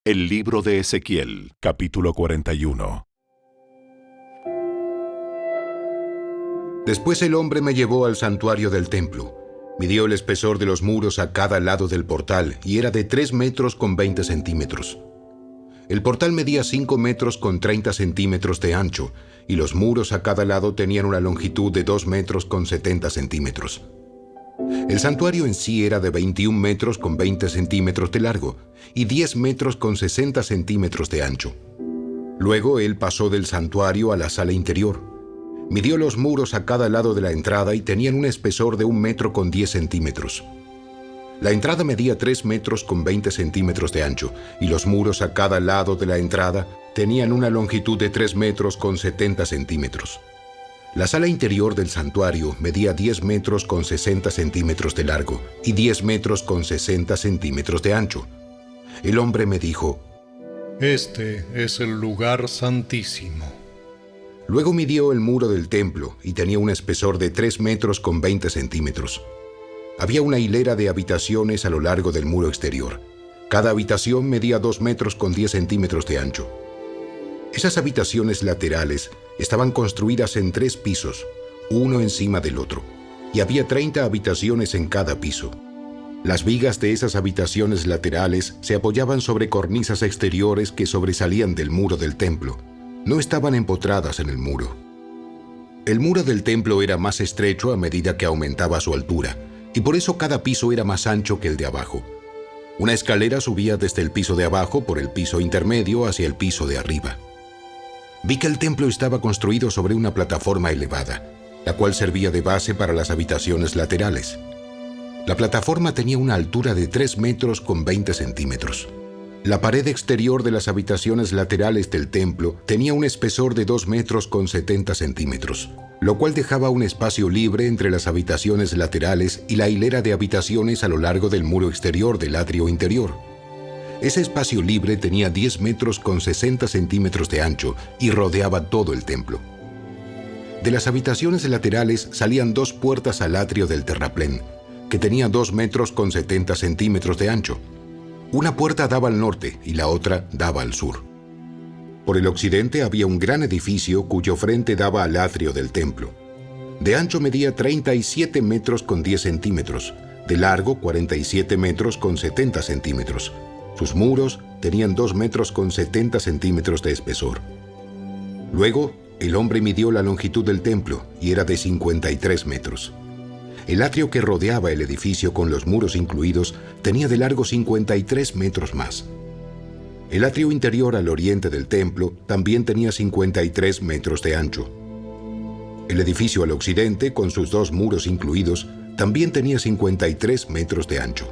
El libro de Ezequiel, capítulo 41. Después el hombre me llevó al santuario del templo. Midió el espesor de los muros a cada lado del portal y era de 3 metros con 20 centímetros. El portal medía 5 metros con 30 centímetros de ancho y los muros a cada lado tenían una longitud de 2 metros con 70 centímetros. El santuario en sí era de 21 metros con 20 centímetros de largo y 10 metros con 60 centímetros de ancho. Luego él pasó del santuario a la sala interior. Midió los muros a cada lado de la entrada y tenían un espesor de 1 metro con 10 centímetros. La entrada medía 3 metros con 20 centímetros de ancho y los muros a cada lado de la entrada tenían una longitud de 3 metros con 70 centímetros. La sala interior del santuario medía 10 metros con 60 centímetros de largo y 10 metros con 60 centímetros de ancho. El hombre me dijo: Este es el lugar santísimo. Luego midió el muro del templo y tenía un espesor de 3 metros con 20 centímetros. Había una hilera de habitaciones a lo largo del muro exterior. Cada habitación medía 2 metros con 10 centímetros de ancho. Esas habitaciones laterales estaban construidas en 3 pisos, uno encima del otro, y había 30 habitaciones en cada piso. Las vigas de esas habitaciones laterales se apoyaban sobre cornisas exteriores que sobresalían del muro del templo. No estaban empotradas en el muro. El muro del templo era más estrecho a medida que aumentaba su altura, y por eso cada piso era más ancho que el de abajo. Una escalera subía desde el piso de abajo por el piso intermedio hacia el piso de arriba. Vi que el templo estaba construido sobre una plataforma elevada, la cual servía de base para las habitaciones laterales. La plataforma tenía una altura de 3 metros con 20 centímetros. La pared exterior de las habitaciones laterales del templo tenía un espesor de 2 metros con 70 centímetros, lo cual dejaba un espacio libre entre las habitaciones laterales y la hilera de habitaciones a lo largo del muro exterior del atrio interior. Ese espacio libre tenía 10 metros con 60 centímetros de ancho y rodeaba todo el templo. De las habitaciones laterales salían 2 puertas al atrio del terraplén, que tenía 2 metros con 70 centímetros de ancho. Una puerta daba al norte y la otra daba al sur. Por el occidente había un gran edificio cuyo frente daba al atrio del templo. De ancho medía 37 metros con 10 centímetros, de largo 47 metros con 70 centímetros. Sus muros tenían 2 metros con 70 centímetros de espesor. Luego, el hombre midió la longitud del templo y era de 53 metros. El atrio que rodeaba el edificio con los muros incluidos tenía de largo 53 metros más. El atrio interior al oriente del templo también tenía 53 metros de ancho. El edificio al occidente, con sus 2 muros incluidos, también tenía 53 metros de ancho.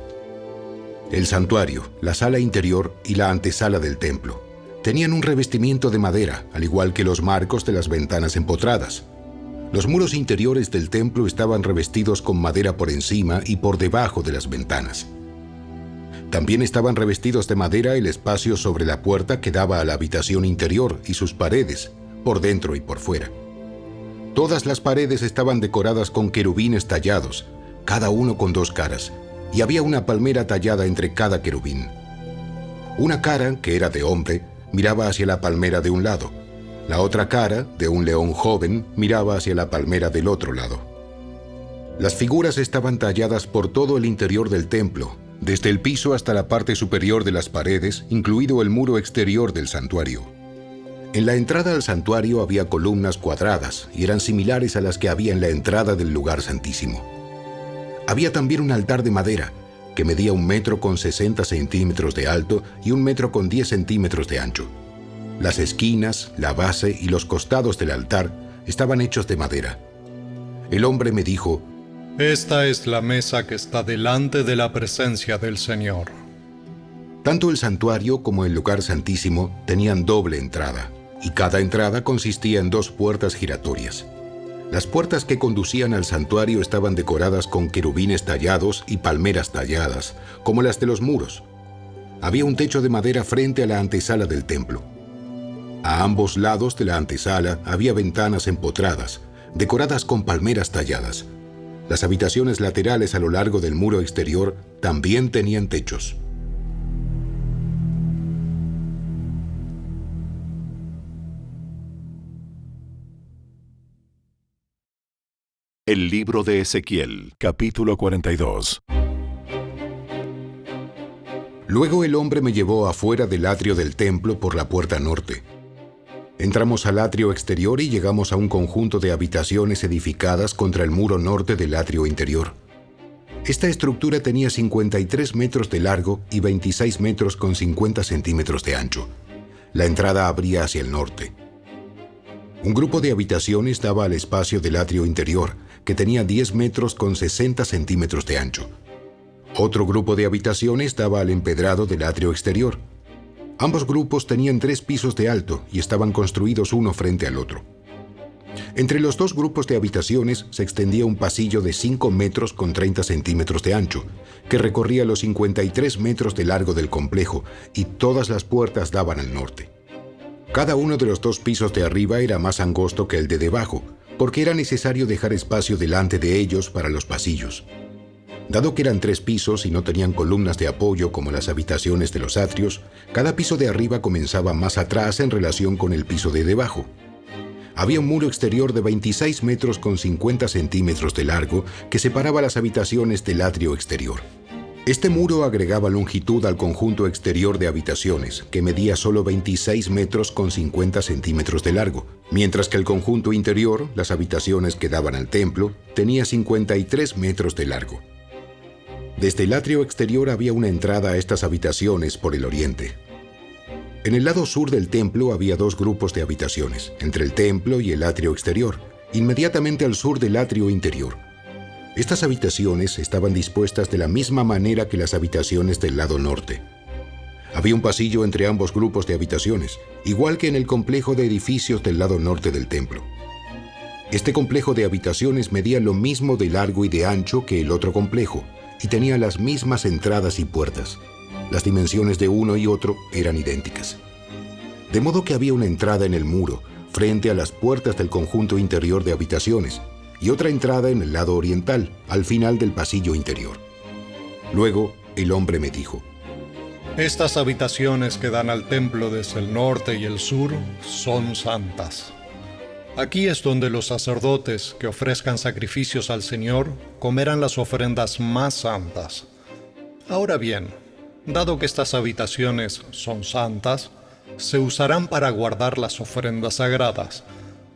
El santuario, la sala interior y la antesala del templo tenían un revestimiento de madera, al igual que los marcos de las ventanas empotradas. Los muros interiores del templo estaban revestidos con madera por encima y por debajo de las ventanas. También estaban revestidos de madera el espacio sobre la puerta que daba a la habitación interior y sus paredes, por dentro y por fuera. Todas las paredes estaban decoradas con querubines tallados, cada uno con 2 caras, y había una palmera tallada entre cada querubín. Una cara, que era de hombre, miraba hacia la palmera de un lado. La otra cara, de un león joven, miraba hacia la palmera del otro lado. Las figuras estaban talladas por todo el interior del templo, desde el piso hasta la parte superior de las paredes, incluido el muro exterior del santuario. En la entrada al santuario había columnas cuadradas y eran similares a las que había en la entrada del lugar santísimo. Había también un altar de madera, que medía 1 metro con 60 centímetros de alto y 1 metro con 10 centímetros de ancho. Las esquinas, la base y los costados del altar estaban hechos de madera. El hombre me dijo: Esta es la mesa que está delante de la presencia del Señor. Tanto el santuario como el lugar santísimo tenían doble entrada, y cada entrada consistía en 2 puertas giratorias. Las puertas que conducían al santuario estaban decoradas con querubines tallados y palmeras talladas, como las de los muros. Había un techo de madera frente a la antesala del templo. A ambos lados de la antesala había ventanas empotradas, decoradas con palmeras talladas. Las habitaciones laterales a lo largo del muro exterior también tenían techos. El libro de Ezequiel, capítulo 42. Luego el hombre me llevó afuera del atrio del templo por la puerta norte. Entramos al atrio exterior y llegamos a un conjunto de habitaciones edificadas contra el muro norte del atrio interior. Esta estructura tenía 53 metros de largo y 26 metros con 50 centímetros de ancho. La entrada abría hacia el norte. Un grupo de habitaciones daba al espacio del atrio interior, que tenía 10 metros con 60 centímetros de ancho. Otro grupo de habitaciones daba al empedrado del atrio exterior. Ambos grupos tenían 3 pisos de alto y estaban construidos uno frente al otro. Entre los dos grupos de habitaciones se extendía un pasillo de 5 metros con 30 centímetros de ancho, que recorría los 53 metros de largo del complejo, y todas las puertas daban al norte. Cada uno de los 2 pisos de arriba era más angosto que el de debajo, porque era necesario dejar espacio delante de ellos para los pasillos. Dado que eran 3 pisos y no tenían columnas de apoyo como las habitaciones de los atrios, cada piso de arriba comenzaba más atrás en relación con el piso de debajo. Había un muro exterior de 26 metros con 50 centímetros de largo que separaba las habitaciones del atrio exterior. Este muro agregaba longitud al conjunto exterior de habitaciones, que medía solo 26 metros con 50 centímetros de largo, mientras que el conjunto interior, las habitaciones que daban al templo, tenía 53 metros de largo. Desde el atrio exterior había una entrada a estas habitaciones por el oriente. En el lado sur del templo había 2 grupos de habitaciones, entre el templo y el atrio exterior, inmediatamente al sur del atrio interior. Estas habitaciones estaban dispuestas de la misma manera que las habitaciones del lado norte. Había un pasillo entre ambos grupos de habitaciones, igual que en el complejo de edificios del lado norte del templo. Este complejo de habitaciones medía lo mismo de largo y de ancho que el otro complejo, y tenía las mismas entradas y puertas. Las dimensiones de uno y otro eran idénticas. De modo que había una entrada en el muro, frente a las puertas del conjunto interior de habitaciones, y otra entrada en el lado oriental, al final del pasillo interior. Luego, el hombre me dijo: Estas habitaciones que dan al templo desde el norte y el sur son santas. Aquí es donde los sacerdotes que ofrezcan sacrificios al Señor comerán las ofrendas más santas. Ahora bien, dado que estas habitaciones son santas, se usarán para guardar las ofrendas sagradas,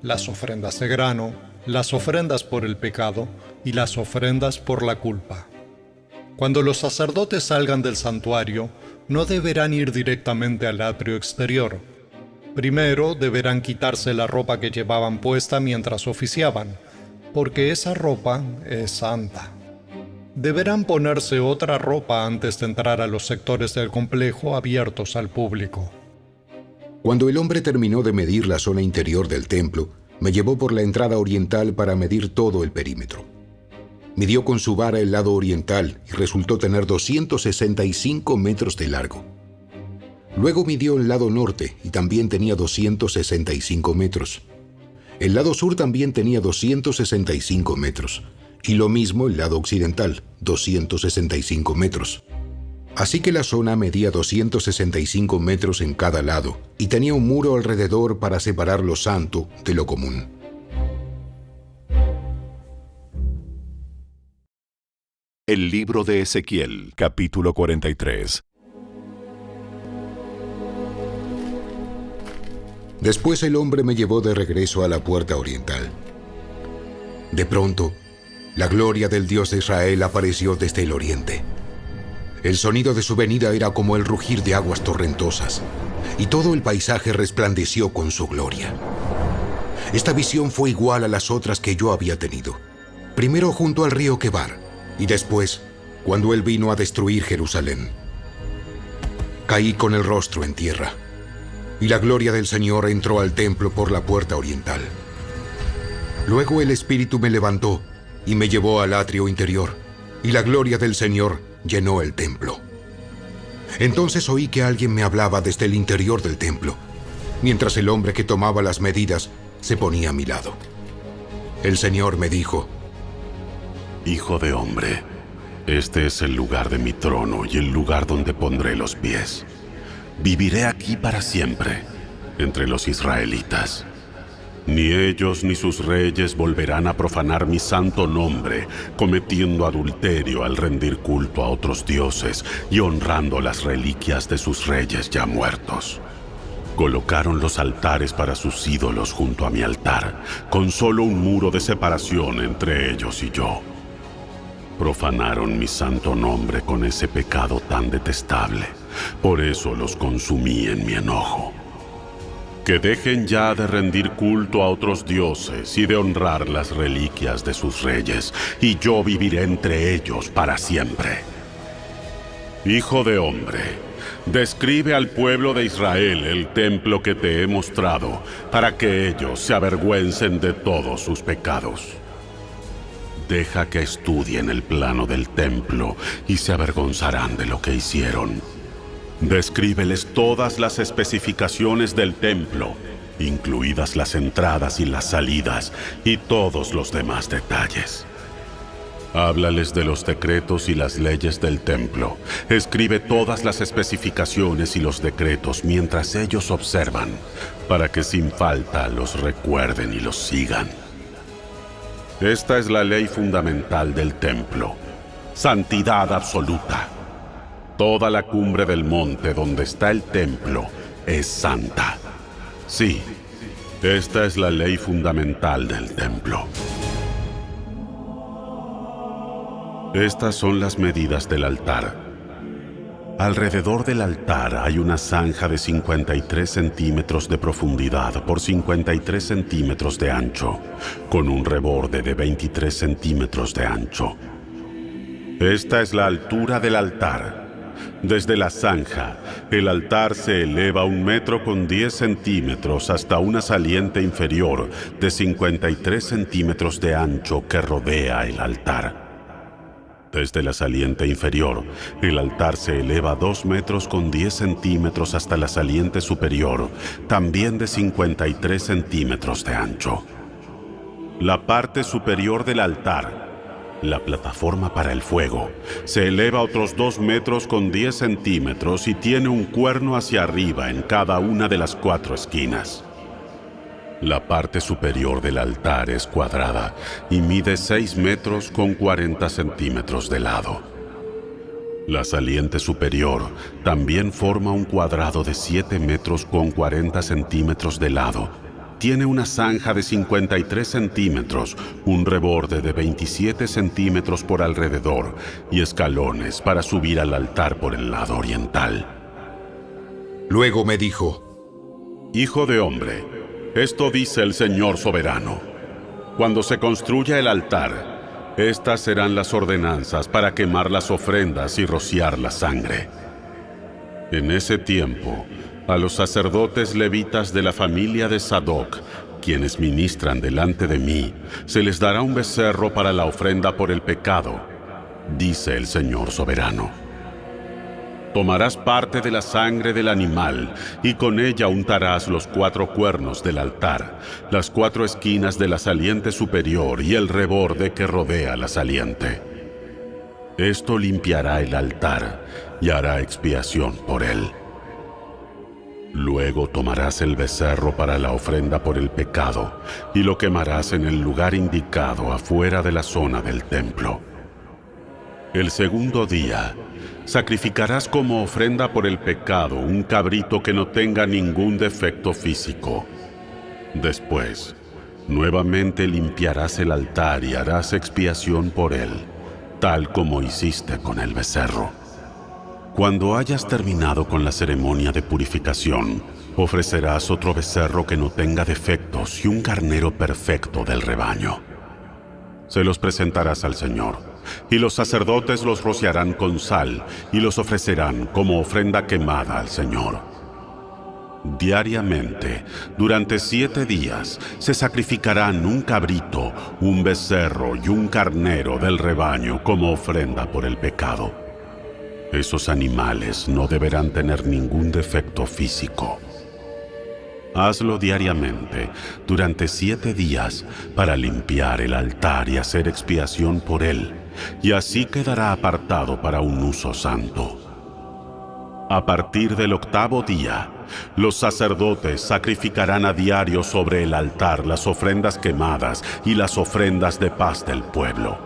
las ofrendas de grano, las ofrendas por el pecado y las ofrendas por la culpa. Cuando los sacerdotes salgan del santuario, no deberán ir directamente al atrio exterior. Primero deberán quitarse la ropa que llevaban puesta mientras oficiaban, porque esa ropa es santa. Deberán ponerse otra ropa antes de entrar a los sectores del complejo abiertos al público. Cuando el hombre terminó de medir la zona interior del templo, me llevó por la entrada oriental para medir todo el perímetro. Midió con su vara el lado oriental y resultó tener 265 metros de largo. Luego midió el lado norte y también tenía 265 metros. El lado sur también tenía 265 metros. Y lo mismo el lado occidental, 265 metros. Así que la zona medía 265 metros en cada lado y tenía un muro alrededor para separar lo santo de lo común. El libro de Ezequiel, capítulo 43. Después el hombre me llevó de regreso a la puerta oriental. De pronto, la gloria del Dios de Israel apareció desde el oriente. El sonido de su venida era como el rugir de aguas torrentosas, y todo el paisaje resplandeció con su gloria. Esta visión fue igual a las otras que yo había tenido, primero junto al río Quebar, y después, cuando él vino a destruir Jerusalén. Caí con el rostro en tierra, y la gloria del Señor entró al templo por la puerta oriental. Luego el Espíritu me levantó y me llevó al atrio interior, y la gloria del Señor llenó el templo. Entonces oí que alguien me hablaba desde el interior del templo, mientras el hombre que tomaba las medidas se ponía a mi lado. El Señor me dijo: Hijo de hombre, este es el lugar de mi trono y el lugar donde pondré los pies. Viviré aquí para siempre, entre los israelitas. Ni ellos ni sus reyes volverán a profanar mi santo nombre, cometiendo adulterio al rendir culto a otros dioses y honrando las reliquias de sus reyes ya muertos. Colocaron los altares para sus ídolos junto a mi altar, con solo un muro de separación entre ellos y yo. Profanaron mi santo nombre con ese pecado tan detestable, por eso los consumí en mi enojo. Que dejen ya de rendir culto a otros dioses y de honrar las reliquias de sus reyes, y yo viviré entre ellos para siempre. Hijo de hombre, describe al pueblo de Israel el templo que te he mostrado, para que ellos se avergüencen de todos sus pecados. Deja que estudien el plano del templo y se avergonzarán de lo que hicieron. Descríbeles todas las especificaciones del templo, incluidas las entradas y las salidas, y todos los demás detalles. Háblales de los decretos y las leyes del templo. Escribe todas las especificaciones y los decretos mientras ellos observan, para que sin falta los recuerden y los sigan. Esta es la ley fundamental del templo: santidad absoluta. Toda la cumbre del monte donde está el templo es santa. Sí, esta es la ley fundamental del templo. Estas son las medidas del altar. Alrededor del altar hay una zanja de 53 centímetros de profundidad por 53 centímetros de ancho, con un reborde de 23 centímetros de ancho. Esta es la altura del altar. Desde la zanja, el altar se eleva 1 metro con 10 centímetros hasta una saliente inferior de 53 centímetros de ancho que rodea el altar. Desde la saliente inferior, el altar se eleva 2 metros con 10 centímetros hasta la saliente superior, también de 53 centímetros de ancho. La parte superior del altar, la plataforma para el fuego, se eleva otros 2 metros con 10 centímetros y tiene un cuerno hacia arriba en cada una de las 4 esquinas. La parte superior del altar es cuadrada y mide 6 metros con 40 centímetros de lado. La saliente superior también forma un cuadrado de 7 metros con 40 centímetros de lado. Tiene una zanja de 53 centímetros, un reborde de 27 centímetros por alrededor y escalones para subir al altar por el lado oriental. Luego me dijo: Hijo de hombre, esto dice el Señor soberano: cuando se construya el altar, estas serán las ordenanzas para quemar las ofrendas y rociar la sangre. En ese tiempo, a los sacerdotes levitas de la familia de Sadoc, quienes ministran delante de mí, se les dará un becerro para la ofrenda por el pecado, dice el Señor soberano. Tomarás parte de la sangre del animal y con ella untarás los 4 cuernos del altar, las 4 esquinas de la saliente superior y el reborde que rodea la saliente. Esto limpiará el altar y hará expiación por él. Luego tomarás el becerro para la ofrenda por el pecado y lo quemarás en el lugar indicado afuera de la zona del templo. El segundo día, sacrificarás como ofrenda por el pecado un cabrito que no tenga ningún defecto físico. Después, nuevamente limpiarás el altar y harás expiación por él, tal como hiciste con el becerro. Cuando hayas terminado con la ceremonia de purificación, ofrecerás otro becerro que no tenga defectos y un carnero perfecto del rebaño. Se los presentarás al Señor, y los sacerdotes los rociarán con sal y los ofrecerán como ofrenda quemada al Señor. Diariamente, durante 7 días, se sacrificarán un cabrito, un becerro y un carnero del rebaño como ofrenda por el pecado. Esos animales no deberán tener ningún defecto físico. Hazlo diariamente, durante 7 días, para limpiar el altar y hacer expiación por él, y así quedará apartado para un uso santo. A partir del 8º día, Los sacerdotes sacrificarán a diario sobre el altar las ofrendas quemadas y las ofrendas de paz del pueblo.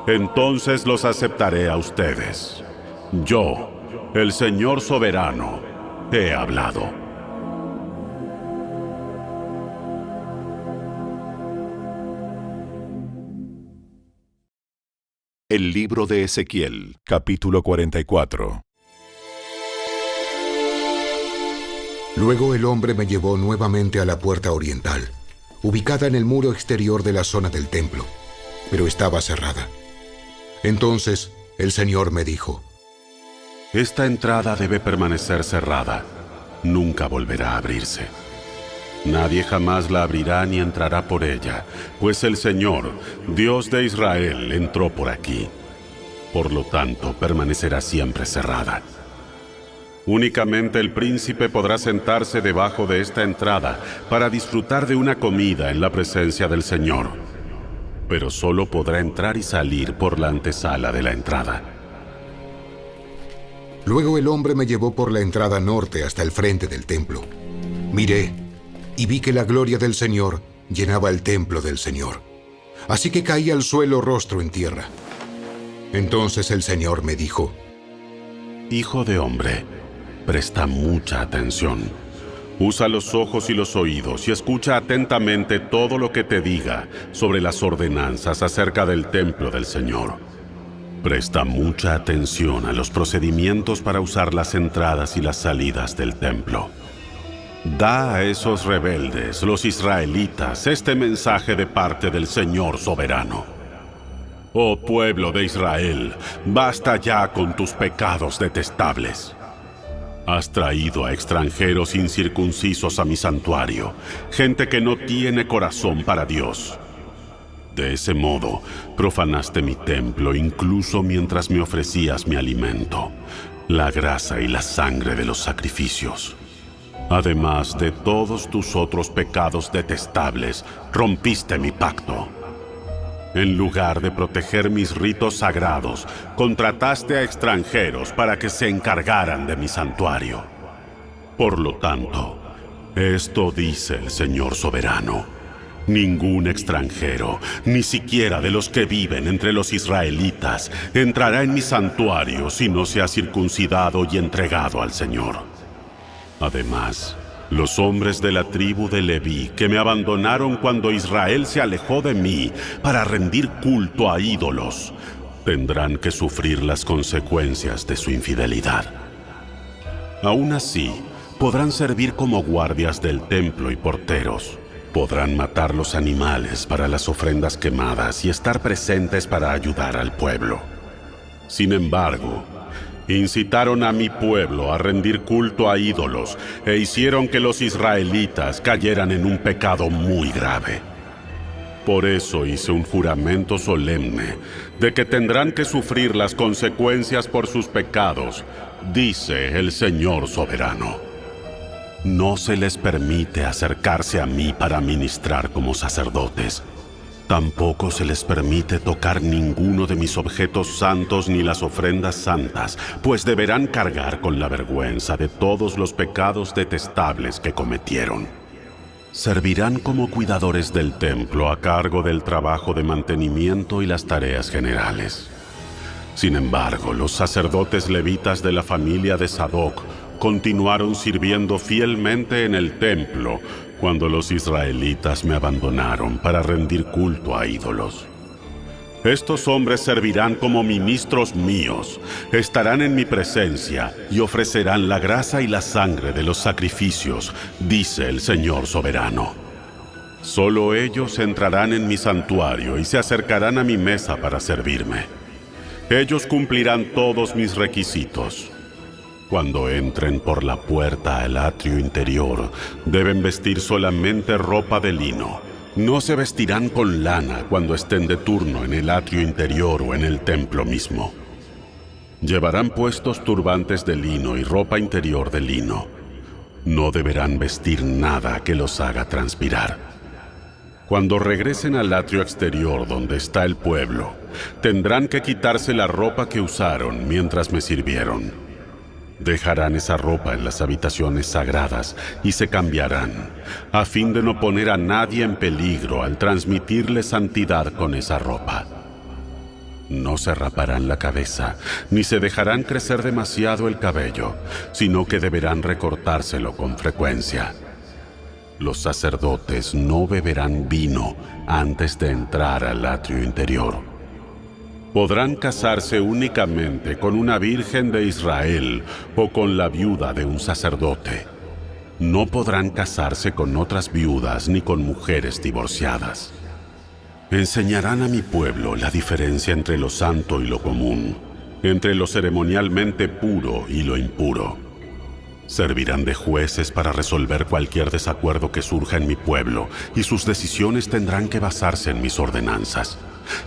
Entonces los aceptaré a ustedes. Yo, el Señor soberano, he hablado. El libro de Ezequiel, capítulo 44. Luego el hombre me llevó nuevamente a la puerta oriental, ubicada en el muro exterior de la zona del templo, pero estaba cerrada. Entonces el Señor me dijo: Esta entrada debe permanecer cerrada. Nunca volverá a abrirse. Nadie jamás la abrirá ni entrará por ella, pues el Señor, Dios de Israel, entró por aquí. Por lo tanto, permanecerá siempre cerrada. Únicamente el príncipe podrá sentarse debajo de esta entrada para disfrutar de una comida en la presencia del Señor, pero solo podrá entrar y salir por la antesala de la entrada. Luego el hombre me llevó por la entrada norte hasta el frente del templo. Miré y vi que la gloria del Señor llenaba el templo del Señor. Así que caí al suelo rostro en tierra. Entonces el Señor me dijo: Hijo de hombre, presta mucha atención. Usa los ojos y los oídos y escucha atentamente todo lo que te diga sobre las ordenanzas acerca del templo del Señor. Presta mucha atención a los procedimientos para usar las entradas y las salidas del templo. Da a esos rebeldes, los israelitas, este mensaje de parte del Señor soberano. Oh pueblo de Israel, basta ya con tus pecados detestables. Has traído a extranjeros incircuncisos a mi santuario, gente que no tiene corazón para Dios. De ese modo, profanaste mi templo incluso mientras me ofrecías mi alimento, la grasa y la sangre de los sacrificios. Además de todos tus otros pecados detestables, rompiste mi pacto. En lugar de proteger mis ritos sagrados, contrataste a extranjeros para que se encargaran de mi santuario. Por lo tanto, esto dice el Señor soberano: ningún extranjero, ni siquiera de los que viven entre los israelitas, entrará en mi santuario si no se ha circuncidado y entregado al Señor. Además, los hombres de la tribu de Leví que me abandonaron cuando Israel se alejó de mí para rendir culto a ídolos, tendrán que sufrir las consecuencias de su infidelidad. Aún así, podrán servir como guardias del templo y porteros. Podrán matar los animales para las ofrendas quemadas y estar presentes para ayudar al pueblo. Sin embargo, incitaron a mi pueblo a rendir culto a ídolos e hicieron que los israelitas cayeran en un pecado muy grave. Por eso hice un juramento solemne de que tendrán que sufrir las consecuencias por sus pecados, dice el Señor soberano. No se les permite acercarse a mí para ministrar como sacerdotes. Tampoco se les permite tocar ninguno de mis objetos santos ni las ofrendas santas, pues deberán cargar con la vergüenza de todos los pecados detestables que cometieron. Servirán como cuidadores del templo a cargo del trabajo de mantenimiento y las tareas generales. Sin embargo, los sacerdotes levitas de la familia de Sadoc continuaron sirviendo fielmente en el templo cuando los israelitas me abandonaron para rendir culto a ídolos. Estos hombres servirán como ministros míos, estarán en mi presencia y ofrecerán la grasa y la sangre de los sacrificios, dice el Señor soberano. Solo ellos entrarán en mi santuario y se acercarán a mi mesa para servirme. Ellos cumplirán todos mis requisitos. Cuando entren por la puerta al atrio interior, deben vestir solamente ropa de lino. No se vestirán con lana cuando estén de turno en el atrio interior o en el templo mismo. Llevarán puestos turbantes de lino y ropa interior de lino. No deberán vestir nada que los haga transpirar. Cuando regresen al atrio exterior donde está el pueblo, tendrán que quitarse la ropa que usaron mientras me sirvieron. Dejarán esa ropa en las habitaciones sagradas y se cambiarán, a fin de no poner a nadie en peligro al transmitirle santidad con esa ropa. No se raparán la cabeza, ni se dejarán crecer demasiado el cabello, sino que deberán recortárselo con frecuencia. Los sacerdotes no beberán vino antes de entrar al atrio interior. Podrán casarse únicamente con una virgen de Israel o con la viuda de un sacerdote. No podrán casarse con otras viudas ni con mujeres divorciadas. Enseñarán a mi pueblo la diferencia entre lo santo y lo común, entre lo ceremonialmente puro y lo impuro. Servirán de jueces para resolver cualquier desacuerdo que surja en mi pueblo, y sus decisiones tendrán que basarse en mis ordenanzas.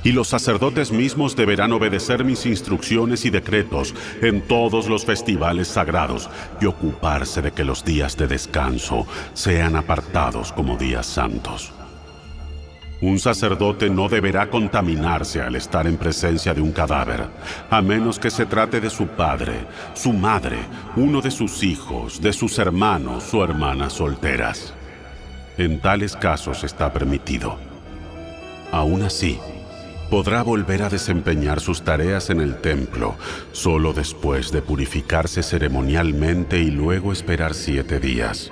Y los sacerdotes mismos deberán obedecer mis instrucciones y decretos en todos los festivales sagrados y ocuparse de que los días de descanso sean apartados como días santos. Un sacerdote no deberá contaminarse al estar en presencia de un cadáver, a menos que se trate de su padre, su madre, uno de sus hijos, de sus hermanos o hermanas solteras. En tales casos está permitido. Aún así, podrá volver a desempeñar sus tareas en el templo solo después de purificarse ceremonialmente y luego esperar 7 días.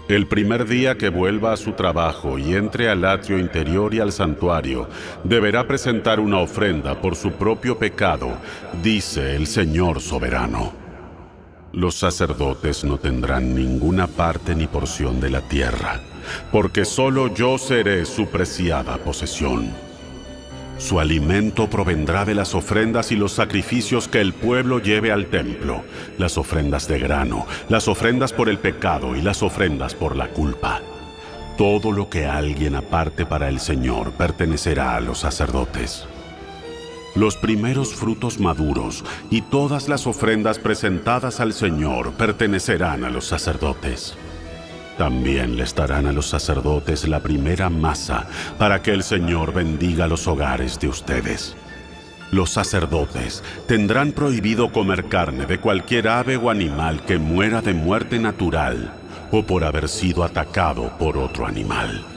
El primer día que vuelva a su trabajo y entre al atrio interior y al santuario, deberá presentar una ofrenda por su propio pecado, dice el Señor soberano. Los sacerdotes no tendrán ninguna parte ni porción de la tierra, porque solo yo seré su preciada posesión. Su alimento provendrá de las ofrendas y los sacrificios que el pueblo lleve al templo, las ofrendas de grano, las ofrendas por el pecado y las ofrendas por la culpa. Todo lo que alguien aparte para el Señor pertenecerá a los sacerdotes. Los primeros frutos maduros y todas las ofrendas presentadas al Señor pertenecerán a los sacerdotes. También les darán a los sacerdotes la primera masa para que el Señor bendiga los hogares de ustedes. Los sacerdotes tendrán prohibido comer carne de cualquier ave o animal que muera de muerte natural o por haber sido atacado por otro animal.